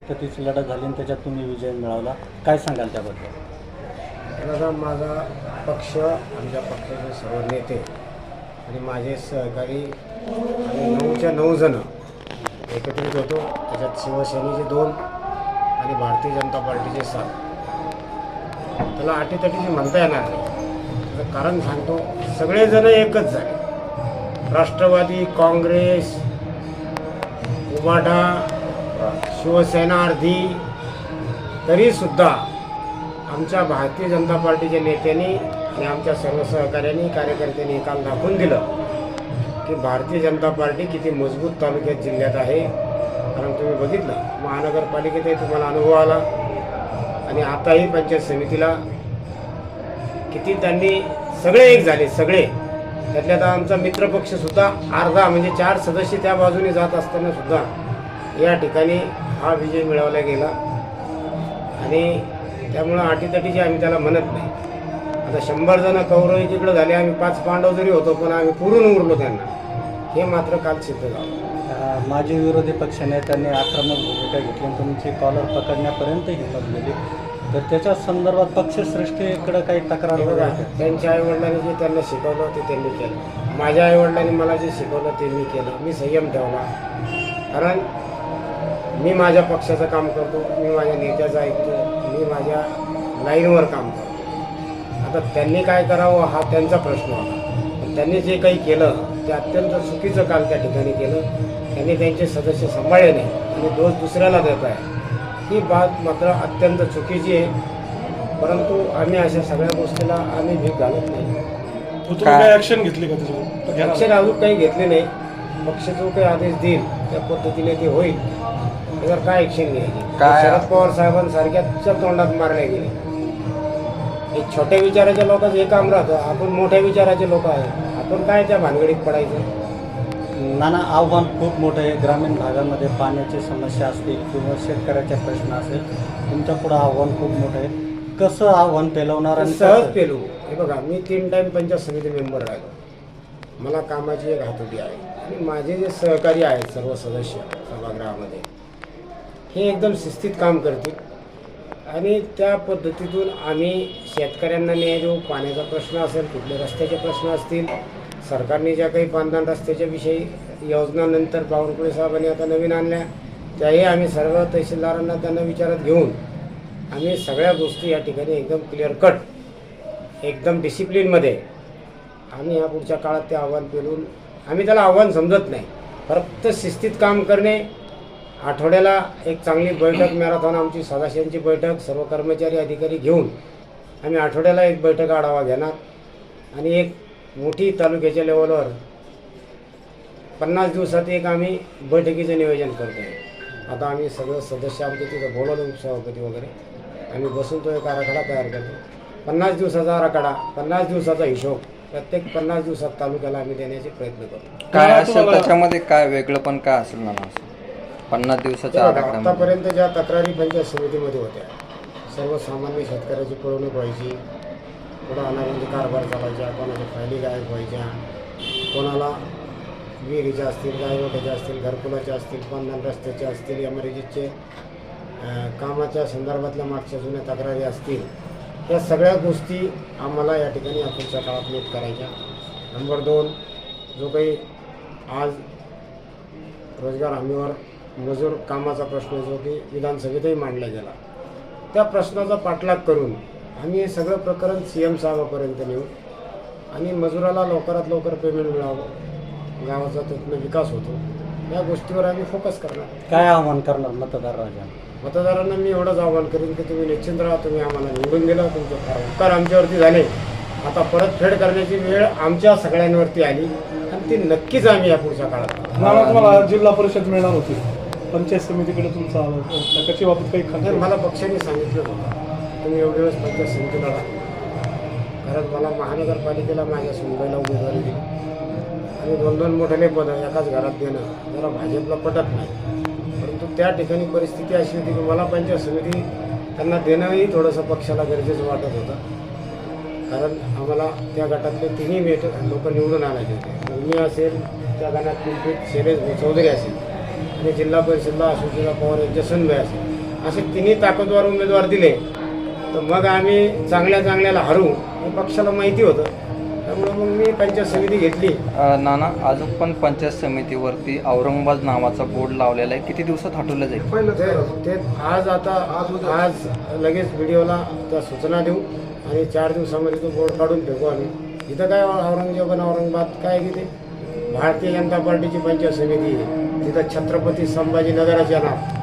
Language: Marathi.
पद्धतीची लढत झाली आणि त्याच्यात तुम्ही विजय मिळवला, काय सांगाल त्याबद्दल? दादा, माझा पक्ष, आमच्या पक्षाचे सर्व नेते आणि माझे सहकारी आम्ही 9च्या 9 जण एकत्रित होतो. त्याच्यात शिवसेनेचे 2 आणि भारतीय जनता पार्टीचे 7. त्याला अटीतटीची म्हणता येणार नाही. त्याचं कारण सांगतो, सगळेजण एकच झाले. राष्ट्रवादी, काँग्रेस, उबाटा, शिवसेना अर्धी, तरीसुद्धा आमच्या भारतीय जनता पार्टीच्या नेत्यांनी आणि आमच्या सर्व सहकाऱ्यांनी, कार्यकर्त्यांनी काल दाखवून दिलं की भारतीय जनता पार्टी किती मजबूत तालुक्यात, जिल्ह्यात आहे. कारण तुम्ही बघितलं, महानगरपालिकेतही तुम्हाला अनुभव आला आणि आताही पंचायत समितीला किती त्यांनी सगळे एक झाले, सगळे. त्यातल्यात आमचा मित्रपक्षसुद्धा अर्धा, म्हणजे 4 सदस्य त्या बाजूने जात असताना सुद्धा या ठिकाणी हा विजय मिळवला गेला. आणि त्यामुळं अटीतटीची आम्ही त्याला म्हणत नाही. आता 100 जण कौरव एकीकडे झाले, आम्ही 5 पांडव जरी होतो, पण आम्ही पुरून उरलो त्यांना, हे मात्र काल सिद्ध झालं. माजी विरोधी पक्षनेत्यांनी आक्रमक भूमिका घेतली आणि तुमची कॉलर पकडण्यापर्यंत हिंमत गेली, तर त्याच्या संदर्भात पक्षश्रेष्ठीकडे काही तक्रार वगैरे? त्यांच्या आईवडिलांनी जे त्यांना शिकवलं ते त्यांनी केलं. माझ्या आईवडिलांनी मला जे शिकवलं ते मी केलं. मी संयम ठेवला, कारण मी माझ्या पक्षाचं काम करतो, मी माझ्या नेत्याचं ऐकतो, मी माझ्या लाईनवर काम करतो. आता त्यांनी काय करावं हा त्यांचा प्रश्न होता. पण त्यांनी जे काही केलं ते अत्यंत चुकीचं काल त्या ठिकाणी केलं. त्यांनी त्यांचे सदस्य सांभाळले नाही आणि दोष दुसऱ्याला देत आहे, ही बात मात्र अत्यंत चुकीची आहे. परंतु आम्ही अशा सगळ्या गोष्टीला आम्ही भीक घालत नाही. काय ॲक्शन घेतली का त्याच्यावर? ॲक्शन अजून काही घेतले नाही. पक्ष जो काही आदेश देईल त्या पद्धतीने ते होईल. त्याच्यावर काय ॲक्शन घ्यायची? शरद पवार साहेबांसारख्याच्या तोंडात मारले गेले. हे छोट्या विचाराच्या लोकांचं हे काम राहतं. आपण मोठ्या विचाराचे लोक आहे, आपण काय त्या भानगडीत पडायचं? नाना, आव्हान खूप मोठं आहे. ग्रामीण भागामध्ये पाण्याची समस्या असतील किंवा शेतकऱ्याचे प्रश्न असेल, तुमच्या पुढं आव्हान खूप मोठं आहे. कसं आव्हान पेलवणार? आणि सहज पेलू. हे बघा, मी 3 टाईम पंचायत समिती मेंबर राहिलो. मला कामाची एक हातोटी आहे आणि माझे जे सहकारी आहेत सर्व सदस्य सभागृहामध्ये, हे एकदम शिस्तीत काम करतील आणि त्या पद्धतीतून आम्ही शेतकऱ्यांना न्याय देऊ. पाण्याचा प्रश्न असेल, कुठले रस्त्याचे प्रश्न असतील, सरकारने ज्या काही बांधकाम रस्त्याच्या विषयी योजनानंतर बावनकुळे साहेबांनी आता नवीन आणल्या, त्याही आम्ही सर्व तहसीलदारांना त्यांना विचारात घेऊन आम्ही सगळ्या गोष्टी या ठिकाणी एकदम क्लिअर कट, एकदम डिसिप्लिनमध्ये आम्ही या पुढच्या काळात ते आव्हान पेलून, आम्ही त्याला आव्हान समजत नाही, फक्त शिस्तीत काम करणे. आठवड्याला एक चांगली बैठक, मॅरेथॉन आमची सदस्यांची बैठक, सर्व कर्मचारी अधिकारी घेऊन आम्ही आठवड्याला एक बैठक आढावा घेणार आणि एक मोठी तालुक्याच्या लेवलवर 50 दिवसात एक आम्ही बैठकीचं नियोजन करतो आहे. आता आम्ही सगळं सदस्य आमचे तिथं बोलवलं, सभापती वगैरे, आम्ही बसून तो एक आराखडा तयार करतो. 50 दिवसाचा आराखडा, 50 दिवसाचा हिशोब, प्रत्येक 50 दिवसात तालुक्याला आम्ही देण्याचे प्रयत्न करतो. काय असेल त्याच्यामध्ये, काय वेगळं पण काय असेल ना 50 दिवसाच्या आराखड्यामध्ये? आतापर्यंत ज्या तक्रारी पंचायत समितीमध्ये होत्या, सर्वसामान्य शेतकऱ्याची पळवणूक व्हायची, पुढं अनागोंदी कारभार चालायच्या, कोणाच्या फायली गायब व्हायच्या, कोणाला विहिरीच्या असतील, गायवट्याच्या असतील, घरकुलाच्या असतील, बांधकाम रस्त्याचे असतील, एमआरजीचे कामाच्या संदर्भातल्या मागच्या जुन्या तक्रारी असतील, या सगळ्या गोष्टी आम्हाला या ठिकाणी पुढच्या काळात नीट करायच्या. नंबर 2, जो काही आज रोजगार हमीवर मजूर कामाचा प्रश्न जो की विधानसभेतही मांडला गेला, त्या प्रश्नाचा पाठलाग करून आम्ही हे सगळं प्रकरण CM साहेबापर्यंत नेऊ आणि मजुराला लवकरात लवकर पेमेंट मिळावं, गावाचा त्यातनं विकास होतो, या गोष्टीवर आम्ही फोकस करणार. काय आव्हान करणार मतदारांना मी एवढंच आव्हान करेन की तुम्ही निश्चिंत राहा. तुम्ही आम्हाला निवडून दिलं, तुमचे फार उपकार आमच्यावरती झाले. आता परतफेड करण्याची वेळ आमच्या सगळ्यांवरती आली आणि ती नक्कीच आम्ही या पुढच्या काळात. मला तुम्हाला जिल्हा परिषद मिळणार होती, पंचायत समितीकडे तुमचा आवाज त्याच्या बाबत काही खात्री? मला पक्षाने सांगितलं होतं तुम्ही एवढे वेळेस पंचायत समितीला राहा, कारण मला महानगरपालिकेला माझ्या सुनबाईला उमेदवारी दिली आणि 2-2 मोठे पदं एकाच घरात देणं जरा भाजपला पटत नाही. परंतु त्या ठिकाणी परिस्थिती अशी होती की मला पंचायत समिती त्यांना देणंही थोडंसं पक्षाला गरजेचं वाटत होतं, कारण आम्हाला त्या गटातले 3ही लोक निवडून आणायचे होते. मी असेल, त्या गणात शैलेश चौधरी असेल आणि जिल्हा परिषदला अशोकजीला पवार यांचे सनभाई असेल, असे तिन्ही ताकदवार उमेदवार दिले तर मग आम्ही चांगल्याला हरू हे पक्षाला माहिती होतं. त्यामुळे मग मी पंचायत समिती घेतली. नाना अजून पण पंचायत समितीवरती औरंगाबाद नावाचा बोर्ड लावलेला आहे, किती दिवसात हटवलं जाईल? ते आज लगेच व्हिडिओला त्या सूचना देऊ आणि 4 दिवसामध्ये तो बोर्ड काढून ठेवू आम्ही. इथं काय औरंगाबाद काय तिथे भारतीय जनता पार्टीची पंचायत समिती आहे. तिथं छत्रपती संभाजीनगराच्या नाव.